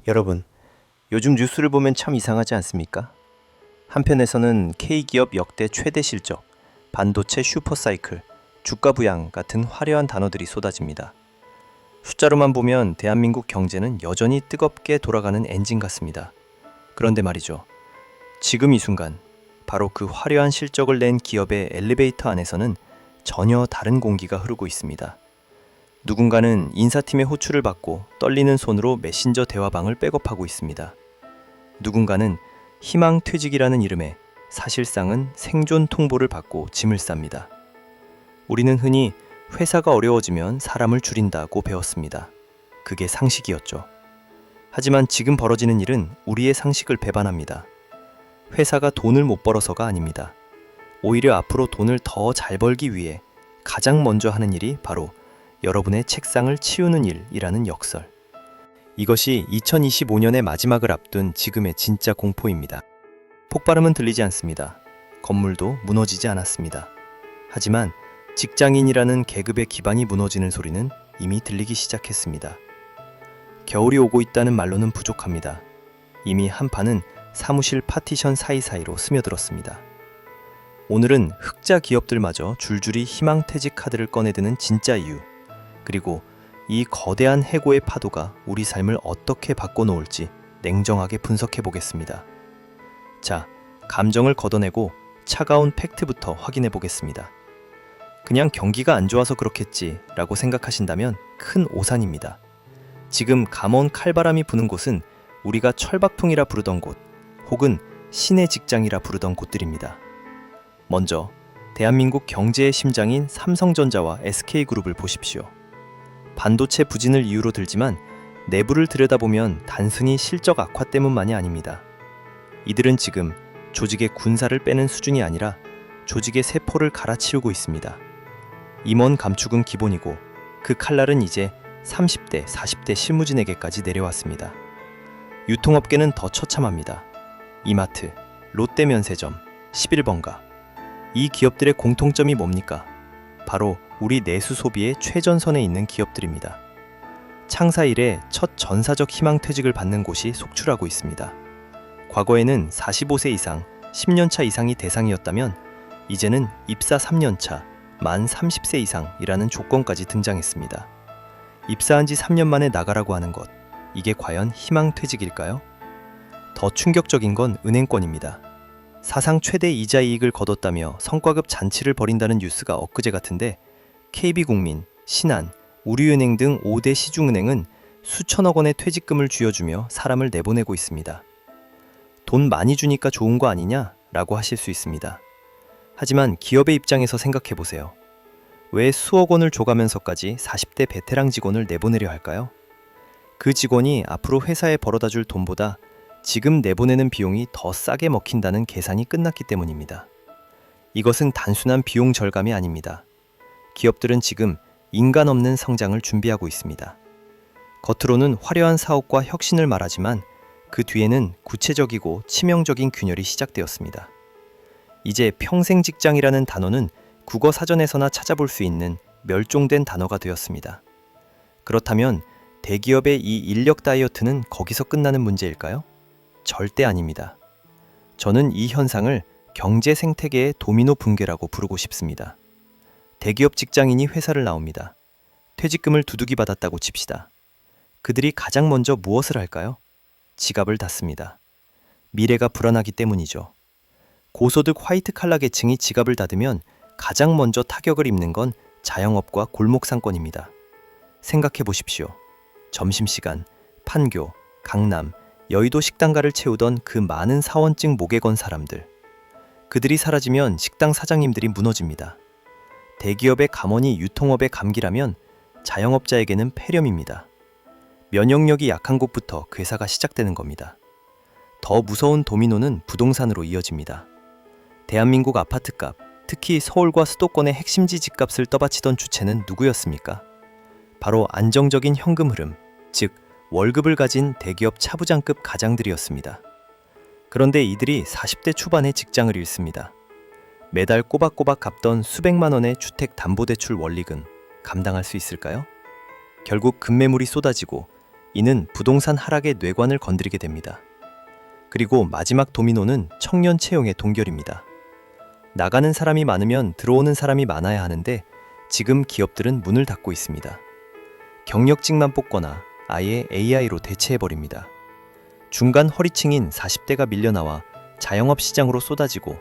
여러분, 요즘 뉴스를 보면 참 이상하지 않습니까? 한편에서는 K기업 역대 최대 실적, 반도체 슈퍼사이클, 주가 부양 같은 화려한 단어들이 쏟아집니다. 숫자로만 보면 대한민국 경제는 여전히 뜨겁게 돌아가는 엔진 같습니다. 그런데 말이죠. 지금 이 순간, 바로 그 화려한 실적을 낸 기업의 엘리베이터 안에서는 전혀 다른 공기가 흐르고 있습니다. 누군가는 인사팀의 호출을 받고 떨리는 손으로 메신저 대화방을 백업하고 있습니다. 누군가는 희망퇴직이라는 이름에 사실상은 생존 통보를 받고 짐을 쌉니다. 우리는 흔히 회사가 어려워지면 사람을 줄인다고 배웠습니다. 그게 상식이었죠. 하지만 지금 벌어지는 일은 우리의 상식을 배반합니다. 회사가 돈을 못 벌어서가 아닙니다. 오히려 앞으로 돈을 더 잘 벌기 위해 가장 먼저 하는 일이 바로 여러분의 책상을 치우는 일이라는 역설. 이것이 2025년의 마지막을 앞둔 지금의 진짜 공포입니다. 폭발음은 들리지 않습니다. 건물도 무너지지 않았습니다. 하지만 직장인이라는 계급의 기반이 무너지는 소리는 이미 들리기 시작했습니다. 겨울이 오고 있다는 말로는 부족합니다. 이미 한파는 사무실 파티션 사이사이로 스며들었습니다. 오늘은 흑자 기업들마저 줄줄이 희망퇴직 카드를 꺼내드는 진짜 이유, 그리고 이 거대한 해고의 파도가 우리 삶을 어떻게 바꿔놓을지 냉정하게 분석해 보겠습니다. 자, 감정을 걷어내고 차가운 팩트부터 확인해 보겠습니다. 그냥 경기가 안 좋아서 그렇겠지 라고 생각하신다면 큰 오산입니다. 지금 감원 칼바람이 부는 곳은 우리가 철박통이라 부르던 곳, 혹은 신의 직장이라 부르던 곳들입니다. 먼저 대한민국 경제의 심장인 삼성전자와 SK그룹을 보십시오. 반도체 부진을 이유로 들지만 내부를 들여다보면 단순히 실적 악화 때문만이 아닙니다. 이들은 지금 조직의 군사를 빼는 수준이 아니라 조직의 세포를 갈아치우고 있습니다. 임원 감축은 기본이고 그 칼날은 이제 30대, 40대 실무진에게까지 내려왔습니다. 유통업계는 더 처참합니다. 이마트, 롯데면세점, 11번가. 이 기업들의 공통점이 뭡니까? 바로 우리 내수 소비의 최전선에 있는 기업들입니다. 창사 이래 첫 전사적 희망퇴직을 받는 곳이 속출하고 있습니다. 과거에는 45세 이상, 10년차 이상이 대상이었다면 이제는 입사 3년차, 만 30세 이상이라는 조건까지 등장했습니다. 입사한 지 3년 만에 나가라고 하는 것, 이게 과연 희망퇴직일까요? 더 충격적인 건 은행권입니다. 사상 최대 이자 이익을 거뒀다며 성과급 잔치를 벌인다는 뉴스가 엊그제 같은데 KB국민, 신한, 우리은행 등 5대 시중은행은 수천억 원의 퇴직금을 쥐어주며 사람을 내보내고 있습니다. 돈 많이 주니까 좋은 거 아니냐? 라고 하실 수 있습니다. 하지만 기업의 입장에서 생각해보세요. 왜 수억 원을 줘가면서까지 40대 베테랑 직원을 내보내려 할까요? 그 직원이 앞으로 회사에 벌어다 줄 돈보다 지금 내보내는 비용이 더 싸게 먹힌다는 계산이 끝났기 때문입니다. 이것은 단순한 비용 절감이 아닙니다. 기업들은 지금 인간 없는 성장을 준비하고 있습니다. 겉으로는 화려한 사업과 혁신을 말하지만 그 뒤에는 구체적이고 치명적인 균열이 시작되었습니다. 이제 평생 직장이라는 단어는 국어 사전에서나 찾아볼 수 있는 멸종된 단어가 되었습니다. 그렇다면 대기업의 이 인력 다이어트는 거기서 끝나는 문제일까요? 절대 아닙니다. 저는 이 현상을 경제 생태계의 도미노 붕괴라고 부르고 싶습니다. 대기업 직장인이 회사를 나옵니다. 퇴직금을 두둑이 받았다고 칩시다. 그들이 가장 먼저 무엇을 할까요? 지갑을 닫습니다. 미래가 불안하기 때문이죠. 고소득 화이트 칼라 계층이 지갑을 닫으면 가장 먼저 타격을 입는 건 자영업과 골목 상권입니다. 생각해 보십시오. 점심시간, 판교, 강남, 여의도 식당가를 채우던 그 많은 사원증 목에 건 사람들. 그들이 사라지면 식당 사장님들이 무너집니다. 대기업의 감원이 유통업의 감기라면 자영업자에게는 폐렴입니다. 면역력이 약한 곳부터 괴사가 시작되는 겁니다. 더 무서운 도미노는 부동산으로 이어집니다. 대한민국 아파트값, 특히 서울과 수도권의 핵심지 집값을 떠받치던 주체는 누구였습니까? 바로 안정적인 현금 흐름, 즉 월급을 가진 대기업 차부장급 가장들이었습니다. 그런데 이들이 40대 초반에 직장을 잃습니다. 매달 꼬박꼬박 갚던 수백만 원의 주택담보대출 원리금 감당할 수 있을까요? 결국 급매물이 쏟아지고 이는 부동산 하락의 뇌관을 건드리게 됩니다. 그리고 마지막 도미노는 청년 채용의 동결입니다. 나가는 사람이 많으면 들어오는 사람이 많아야 하는데 지금 기업들은 문을 닫고 있습니다. 경력직만 뽑거나 아예 AI로 대체해버립니다. 중간 허리층인 40대가 밀려나와 자영업 시장으로 쏟아지고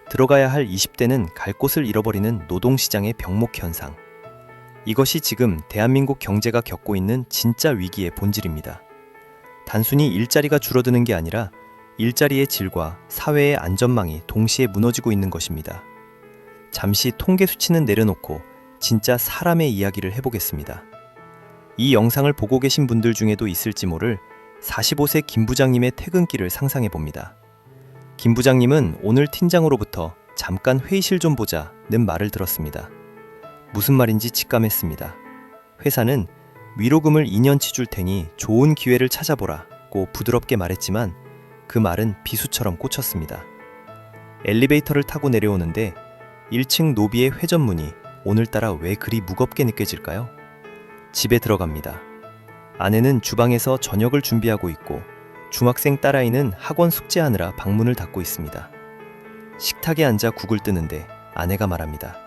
들어가야 할 20대는 갈 곳을 잃어버리는 노동시장의 병목 현상. 이것이 지금 대한민국 경제가 겪고 있는 진짜 위기의 본질입니다. 단순히 일자리가 줄어드는 게 아니라 일자리의 질과 사회의 안전망이 동시에 무너지고 있는 것입니다. 잠시 통계 수치는 내려놓고 진짜 사람의 이야기를 해보겠습니다. 이 영상을 보고 계신 분들 중에도 있을지 모를 45세 김 부장님의 퇴근길을 상상해 봅니다. 김 부장님은 오늘 팀장으로부터 잠깐 회의실 좀 보자는 말을 들었습니다. 무슨 말인지 직감했습니다. 회사는 위로금을 2년치 줄 테니 좋은 기회를 찾아보라고 부드럽게 말했지만 그 말은 비수처럼 꽂혔습니다. 엘리베이터를 타고 내려오는데 1층 노비의 회전문이 오늘따라 왜 그리 무겁게 느껴질까요? 집에 들어갑니다. 아내는 주방에서 저녁을 준비하고 있고 중학생 딸아이는 학원 숙제하느라 방문을 닫고 있습니다. 식탁에 앉아 국을 뜨는데 아내가 말합니다.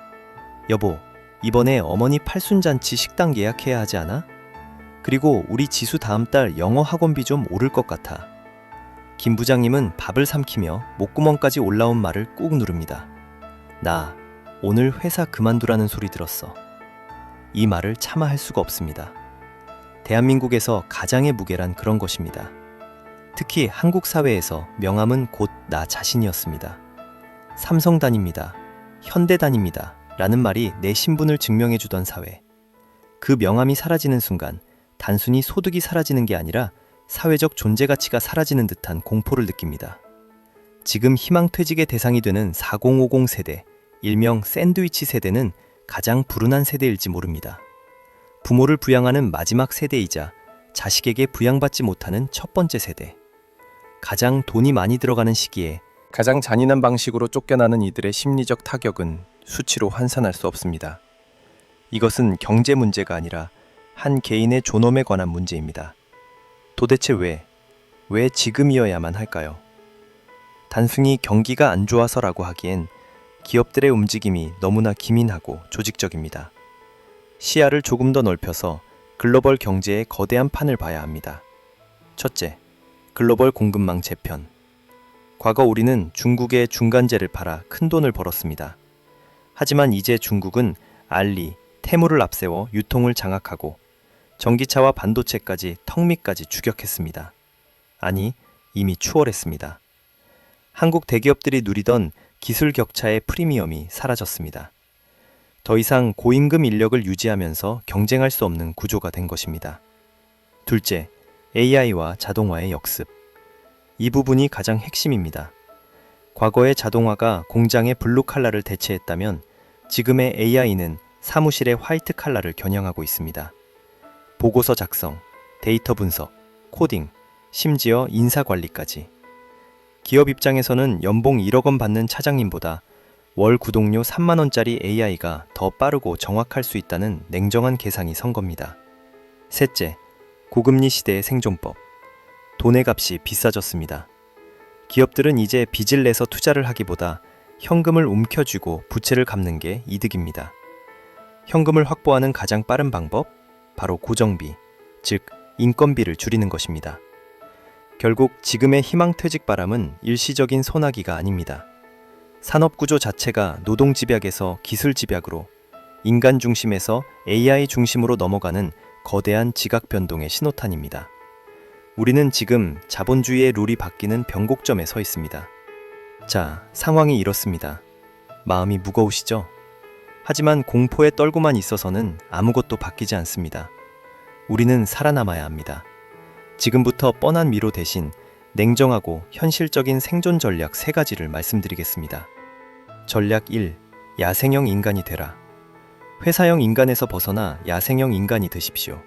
여보, 이번에 어머니 팔순잔치 식당 예약해야 하지 않아? 그리고 우리 지수 다음 달 영어 학원비 좀 오를 것 같아. 김 부장님은 밥을 삼키며 목구멍까지 올라온 말을 꾹 누릅니다. 나 오늘 회사 그만두라는 소리 들었어. 이 말을 차마 할 수가 없습니다. 대한민국에서 가장의 무게란 그런 것입니다. 특히 한국 사회에서 명함은 곧 나 자신이었습니다. 삼성단입니다. 현대단입니다. 라는 말이 내 신분을 증명해주던 사회. 그 명함이 사라지는 순간 단순히 소득이 사라지는 게 아니라 사회적 존재 가치가 사라지는 듯한 공포를 느낍니다. 지금 희망퇴직의 대상이 되는 4050 세대, 일명 샌드위치 세대는 가장 불운한 세대일지 모릅니다. 부모를 부양하는 마지막 세대이자 자식에게 부양받지 못하는 첫 번째 세대. 가장 돈이 많이 들어가는 시기에 가장 잔인한 방식으로 쫓겨나는 이들의 심리적 타격은 수치로 환산할 수 없습니다. 이것은 경제 문제가 아니라 한 개인의 존엄에 관한 문제입니다. 도대체 왜 지금이어야만 할까요? 단순히 경기가 안 좋아서라고 하기엔 기업들의 움직임이 너무나 기민하고 조직적입니다. 시야를 조금 더 넓혀서 글로벌 경제의 거대한 판을 봐야 합니다. 첫째, 글로벌 공급망 재편. 과거 우리는 중국에 중간재를 팔아 큰 돈을 벌었습니다. 하지만 이제 중국은 알리, 테무를 앞세워 유통을 장악하고 전기차와 반도체까지 턱 밑까지 추격했습니다. 아니, 이미 추월했습니다. 한국 대기업들이 누리던 기술 격차의 프리미엄이 사라졌습니다. 더 이상 고임금 인력을 유지하면서 경쟁할 수 없는 구조가 된 것입니다. 둘째, AI와 자동화의 역습. 이 부분이 가장 핵심입니다. 과거의 자동화가 공장의 블루 칼라를 대체했다면 지금의 AI는 사무실의 화이트 칼라를 겨냥하고 있습니다. 보고서 작성, 데이터 분석, 코딩, 심지어 인사 관리까지. 기업 입장에서는 연봉 1억 원 받는 차장님보다 월 구독료 3만 원짜리 AI가 더 빠르고 정확할 수 있다는 냉정한 계산이 선 겁니다. 셋째, 고금리 시대의 생존법. 돈의 값이 비싸졌습니다. 기업들은 이제 빚을 내서 투자를 하기보다 현금을 움켜쥐고 부채를 갚는 게 이득입니다. 현금을 확보하는 가장 빠른 방법? 바로 고정비, 즉 인건비를 줄이는 것입니다. 결국 지금의 희망퇴직 바람은 일시적인 소나기가 아닙니다. 산업구조 자체가 노동집약에서 기술집약으로, 인간 중심에서 AI 중심으로 넘어가는 거대한 지각변동의 신호탄입니다. 우리는 지금 자본주의의 룰이 바뀌는 변곡점에 서 있습니다. 자, 상황이 이렇습니다. 마음이 무거우시죠? 하지만 공포에 떨고만 있어서는 아무것도 바뀌지 않습니다. 우리는 살아남아야 합니다. 지금부터 뻔한 미로 대신 냉정하고 현실적인 생존 전략 3가지를 말씀드리겠습니다. 전략 1. 야생형 인간이 되라. 회사형 인간에서 벗어나 야생형 인간이 되십시오.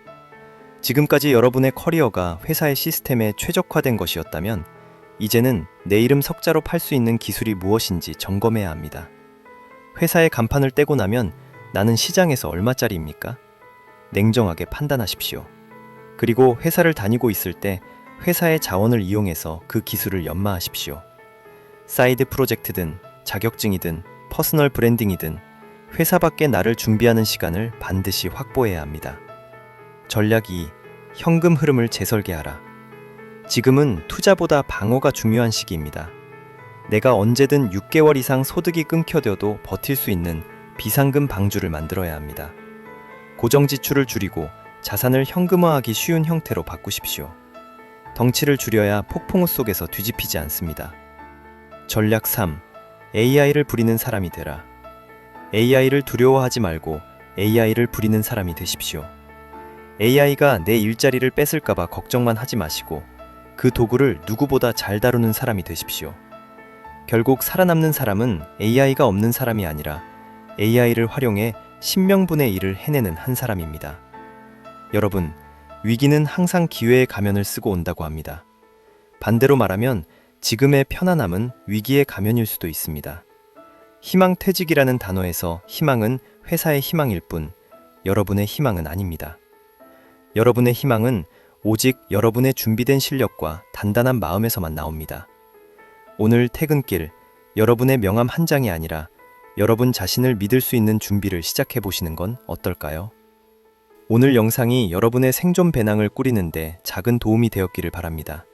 지금까지 여러분의 커리어가 회사의 시스템에 최적화된 것이었다면 이제는 내 이름 석자로 팔 수 있는 기술이 무엇인지 점검해야 합니다. 회사의 간판을 떼고 나면 나는 시장에서 얼마짜리입니까? 냉정하게 판단하십시오. 그리고 회사를 다니고 있을 때 회사의 자원을 이용해서 그 기술을 연마하십시오. 사이드 프로젝트든 자격증이든 퍼스널 브랜딩이든 회사 밖에 나를 준비하는 시간을 반드시 확보해야 합니다. 전략 2. 현금 흐름을 재설계하라. 지금은 투자보다 방어가 중요한 시기입니다. 내가 언제든 6개월 이상 소득이 끊겨져도 버틸 수 있는 비상금 방주를 만들어야 합니다. 고정 지출을 줄이고 자산을 현금화하기 쉬운 형태로 바꾸십시오. 덩치를 줄여야 폭풍우 속에서 뒤집히지 않습니다. 전략 3. AI를 부리는 사람이 되라. AI를 두려워하지 말고 AI를 부리는 사람이 되십시오. AI가 내 일자리를 뺏을까봐 걱정만 하지 마시고 그 도구를 누구보다 잘 다루는 사람이 되십시오. 결국 살아남는 사람은 AI가 없는 사람이 아니라 AI를 활용해 신명분의 일을 해내는 한 사람입니다. 여러분, 위기는 항상 기회의 가면을 쓰고 온다고 합니다. 반대로 말하면 지금의 편안함은 위기의 가면일 수도 있습니다. 희망퇴직이라는 단어에서 희망은 회사의 희망일 뿐 여러분의 희망은 아닙니다. 여러분의 희망은 오직 여러분의 준비된 실력과 단단한 마음에서만 나옵니다. 오늘 퇴근길, 여러분의 명함 한 장이 아니라 여러분 자신을 믿을 수 있는 준비를 시작해 보시는 건 어떨까요? 오늘 영상이 여러분의 생존 배낭을 꾸리는데 작은 도움이 되었기를 바랍니다.